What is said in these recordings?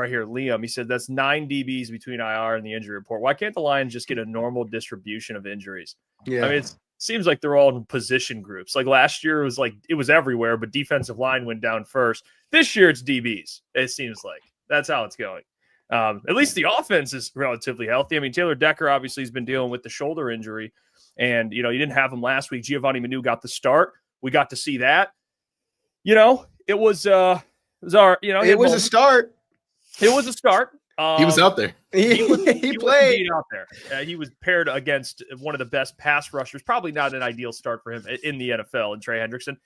right here, Liam, he said that's 9 DBs between IR and the injury report. Why can't the Lions just get a normal distribution of injuries? Yeah. I mean, it seems like they're all in position groups. Like last year, it was everywhere, but defensive line went down first. This year, it's DBs. It seems like that's how it's going. At least the offense is relatively healthy. I mean, Taylor Decker obviously has been dealing with the shoulder injury, and you didn't have him last week. Giovanni Manu got the start. We got to see that. It was a start. It was a start. He was out there. He played out there. He was paired against one of the best pass rushers. Probably not an ideal start for him in the NFL. And Trey Hendrickson.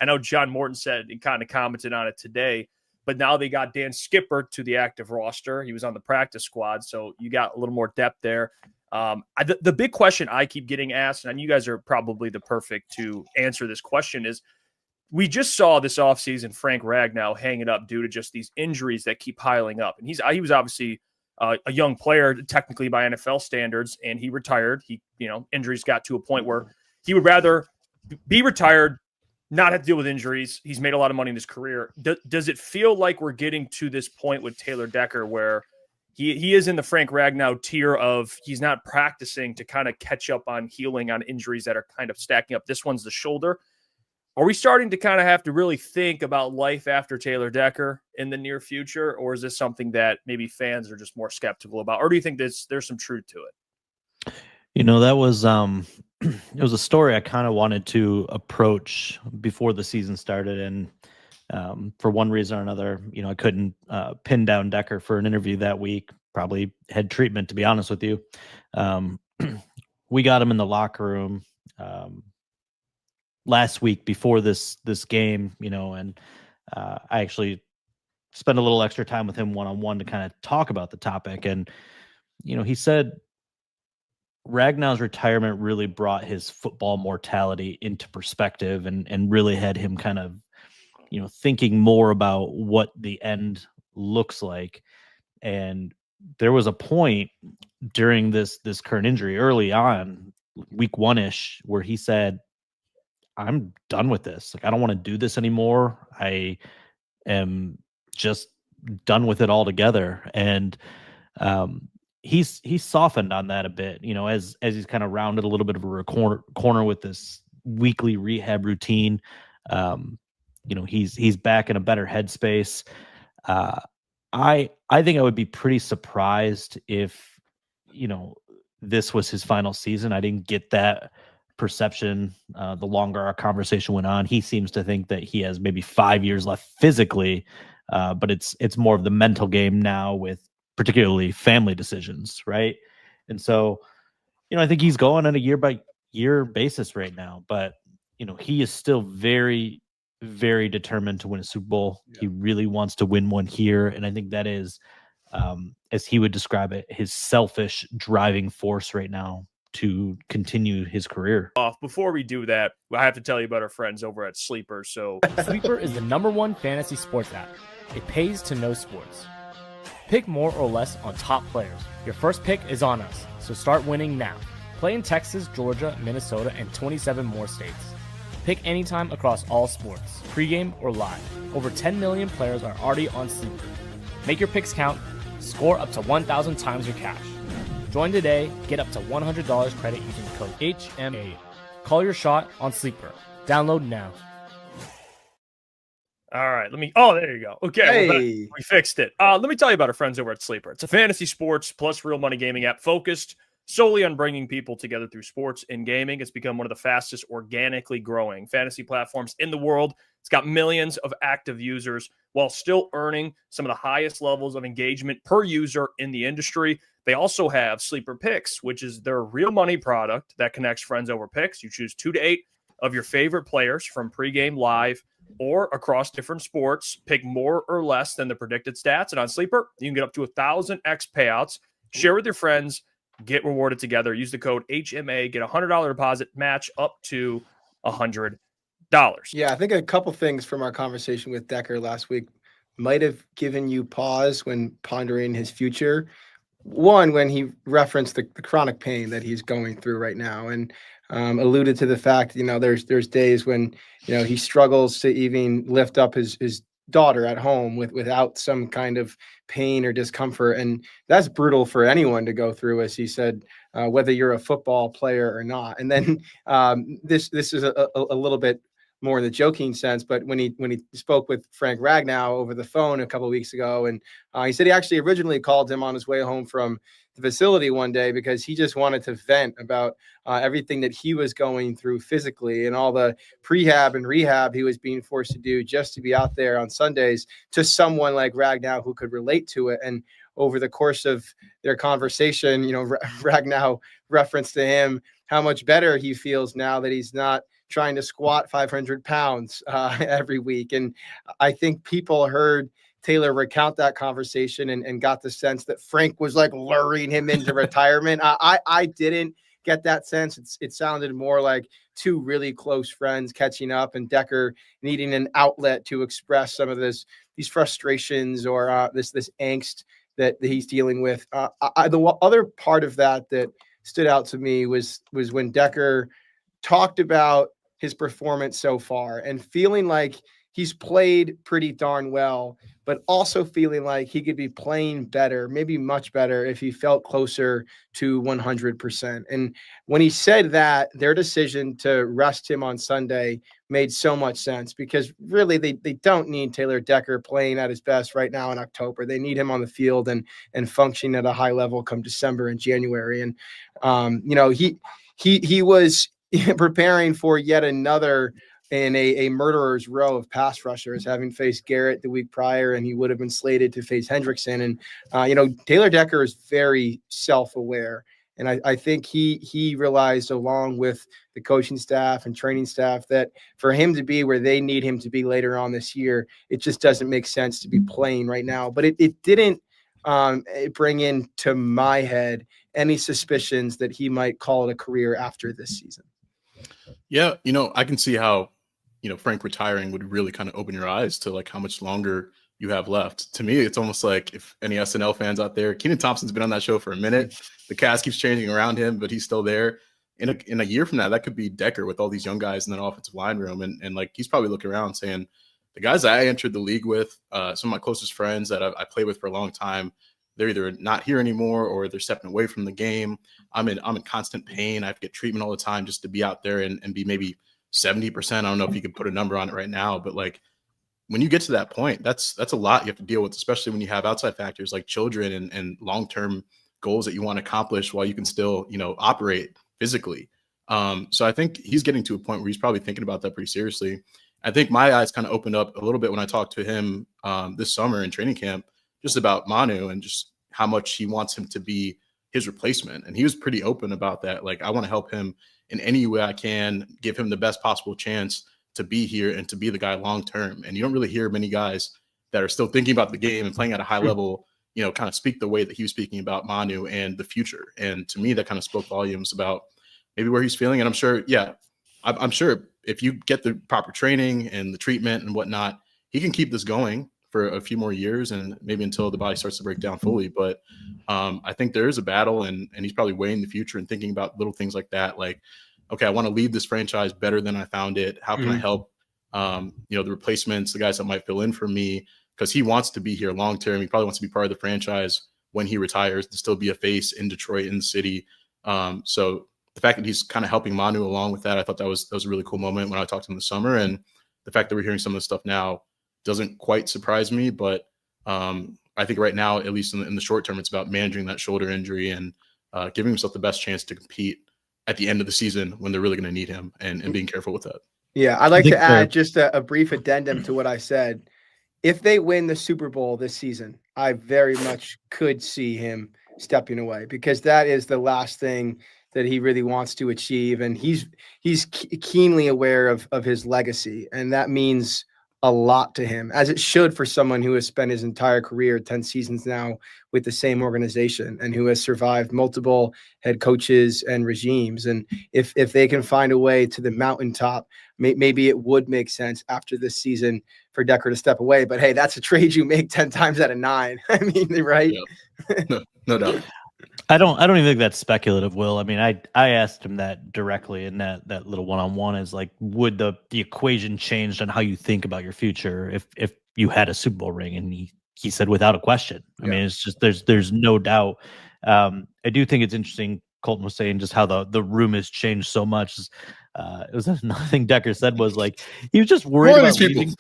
I know John Morton said and kind of commented on it today. But now they got Dan Skipper to the active roster. He was on the practice squad, so you got a little more depth there. The big question I keep getting asked, and you guys are probably the perfect to answer this question, is we just saw this offseason Frank Ragnow hanging up due to just these injuries that keep piling up. And he was obviously a young player, technically by NFL standards, and he retired. Injuries got to a point where he would rather be retired, not have to deal with injuries. He's made a lot of money in his career. Does it feel like we're getting to this point with Taylor Decker where he is in the Frank Ragnow tier of he's not practicing to kind of catch up on healing on injuries that are kind of stacking up? This one's the shoulder. Are we starting to kind of have to really think about life after Taylor Decker in the near future, or is this something that maybe fans are just more skeptical about? Or do you think there's some truth to it? That was it was a story I kind of wanted to approach before the season started, and for one reason or another, I couldn't pin down Decker for an interview that week. Probably had treatment, to be honest with you. We got him in the locker room last week before this game, and I actually spent a little extra time with him one-on-one to kind of talk about the topic. And, he said Ragnow's retirement really brought his football mortality into perspective and really had him kind of, thinking more about what the end looks like. And there was a point during this current injury early on, week one-ish, where he said, I'm done with this. Like, I don't want to do this anymore. I am just done with it altogether. And he's softened on that a bit, as he's kind of rounded a little bit of a corner with this weekly rehab routine. He's back in a better headspace. I think I would be pretty surprised if, this was his final season. I didn't get that perception the longer our conversation went on. He seems to think that he has maybe 5 years left physically, but it's more of the mental game now, with particularly family decisions, right? And so, I think he's going on a year by year basis right now, but he is still very, very determined to win a Super Bowl. Yeah. He really wants to win one here, and I think that is, as he would describe it, his selfish driving force right now to continue his career. Before we do that, I have to tell you about our friends over at Sleeper. So Sleeper is the #1 fantasy sports app. It pays to know sports. Pick more or less on top players. Your first pick is on us, so start winning now. Play in Texas, Georgia, Minnesota, and 27 more states. Pick anytime across all sports, pregame or live. Over 10 million players are already on Sleeper. Make your picks count. Score up to 1,000 times your cash. Join today. Get up to $100 credit using the code HMA. Call your shot on Sleeper. Download now. All right, there you go. Okay, hey. We fixed it. Let me tell you about our friends over at Sleeper. It's a fantasy sports plus real money gaming app focused solely on bringing people together through sports and gaming. It's become one of the fastest organically growing fantasy platforms in the world. It's got millions of active users while still earning some of the highest levels of engagement per user in the industry. They also have Sleeper Picks, which is their real money product that connects friends over picks. You choose 2 to 8 of your favorite players from pregame, live, or across different sports. Pick more or less than the predicted stats. And on Sleeper, you can get up to 1,000x payouts. Share with your friends. Get rewarded together. Use the code HMA. Get a $100 deposit match up to $100. Yeah, I think a couple things from our conversation with Decker last week might have given you pause when pondering his future. One, when he referenced the chronic pain that he's going through right now, and alluded to the fact, there's days when, he struggles to even lift up his daughter at home without some kind of pain or discomfort. And that's brutal for anyone to go through, as he said, whether you're a football player or not. And then this is a little bit more in the joking sense, but when he spoke with Frank Ragnow over the phone a couple of weeks ago, and he said he actually originally called him on his way home from the facility one day because he just wanted to vent about everything that he was going through physically and all the prehab and rehab he was being forced to do just to be out there on Sundays, to someone like Ragnow who could relate to it. And over the course of their conversation, Ragnow referenced to him how much better he feels now that he's not trying to squat 500 pounds every week. And I think people heard Taylor recount that conversation and got the sense that Frank was like luring him into retirement. I didn't get that sense. It sounded more like two really close friends catching up and Decker needing an outlet to express some of these frustrations or this angst that he's dealing with. The other part of that stood out to me was when Decker talked about his performance so far and feeling like he's played pretty darn well, but also feeling like he could be playing better, maybe much better, if he felt closer to 100%. And when he said that, their decision to rest him on Sunday made so much sense, because really they don't need Taylor Decker playing at his best right now in October. They need him on the field and functioning at a high level come December and January. And he was preparing for yet another in a murderer's row of pass rushers, having faced Garrett the week prior, and he would have been slated to face Hendrickson. And, Taylor Decker is very self-aware. And I think he realized, along with the coaching staff and training staff, that for him to be where they need him to be later on this year, it just doesn't make sense to be playing right now. But it didn't bring into my head any suspicions that he might call it a career after this season. Yeah, I can see how, Frank retiring would really kind of open your eyes to like how much longer you have left. To me, it's almost like, if any SNL fans out there, Kenan Thompson's been on that show for a minute. The cast keeps changing around him, but he's still there. In a year from now, that could be Decker with all these young guys in that offensive line room. And like, he's probably looking around saying, the guys I entered the league with, some of my closest friends that I played with for a long time, they're either not here anymore or they're stepping away from the game. I'm in constant pain. I have to get treatment all the time just to be out there and be maybe 70%. I don't know if you could put a number on it right now, but like, when you get to that point, that's a lot you have to deal with, especially when you have outside factors like children and long-term goals that you want to accomplish while you can still, operate physically. So I think he's getting to a point where he's probably thinking about that pretty seriously. I think my eyes kind of opened up a little bit when I talked to him this summer in training camp, just about Manu and just how much he wants him to be his replacement. And he was pretty open about that. Like, I want to help him in any way I can, give him the best possible chance to be here and to be the guy long-term. And you don't really hear many guys that are still thinking about the game and playing at a high level, kind of speak the way that he was speaking about Manu and the future. And to me, that kind of spoke volumes about maybe where he's feeling. And I'm sure if you get the proper training and the treatment and whatnot, he can keep this going for a few more years and maybe until the body starts to break down fully. But I think there is a battle and he's probably weighing the future and thinking about little things like that. Like, okay, I want to leave this franchise better than I found it. How can I help, the replacements, the guys that might fill in for me? Because he wants to be here long-term. He probably wants to be part of the franchise when he retires and still be a face in Detroit, in the city. So the fact that he's kind of helping Manu along with that, I thought that was a really cool moment when I talked to him this summer. And the fact that we're hearing some of this stuff now doesn't quite surprise me, but I think right now, at least in the short term, it's about managing that shoulder injury and giving himself the best chance to compete at the end of the season when they're really going to need him and being careful with that. Yeah, I'd like to add just a brief addendum to what I said. If they win the Super Bowl this season, I very much could see him stepping away, because that is the last thing that he really wants to achieve. And he's keenly aware of his legacy. And that means a lot to him, as it should for someone who has spent his entire career, 10 seasons now, with the same organization and who has survived multiple head coaches and regimes. And if they can find a way to the mountaintop, maybe it would make sense after this season for Decker to step away. But hey, that's a trade you make 10 times out of 9. I mean, right? Yeah. No doubt. I don't even think that's speculative, Will. I mean, I asked him that directly in that little one-on-one, is like, would the equation change on how you think about your future if you had a Super Bowl ring, and he said without a question. I Yeah. mean, it's just there's no doubt. I do think it's interesting. Colton was saying just how the room has changed so much. It was another thing Decker said was like he was just worried More of about these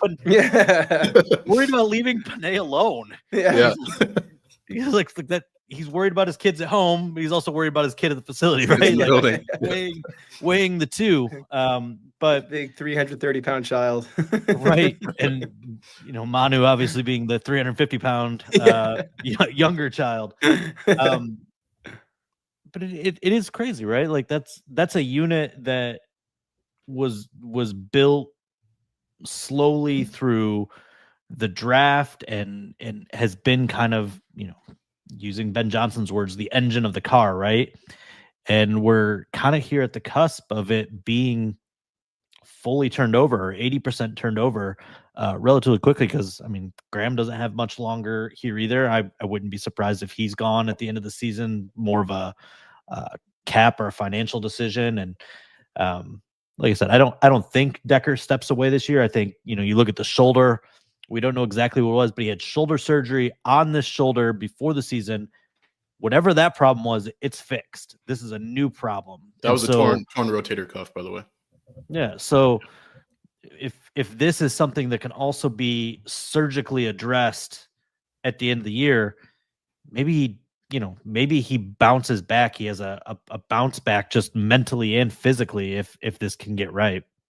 people. leaving Panay alone. Yeah. He's like that. He's worried about his kids at home. But he's also worried about his kid at the facility, right? In the Like, building. weighing the two. But Big 330-pound child. right, and Manu obviously being the 350-pound younger child. But it is crazy, right? Like that's a unit that was built slowly through the draft and has been kind of, using Ben Johnson's words, the engine of the car, right? And we're kind of here at the cusp of it being fully turned over, or 80% turned over relatively quickly, because I mean Graham doesn't have much longer here either. I wouldn't be surprised if he's gone at the end of the season, more of a cap or a financial decision. And like I said, I don't think Decker steps away this year. I think, you look at the shoulder, we don't know exactly what it was, but he had shoulder surgery on this shoulder before the season. Whatever that problem was, it's fixed. This is a new problem. That was a torn rotator cuff, by the way. Yeah. So if this is something that can also be surgically addressed at the end of the year, maybe he bounces back. He has a bounce back just mentally and physically if this can get right.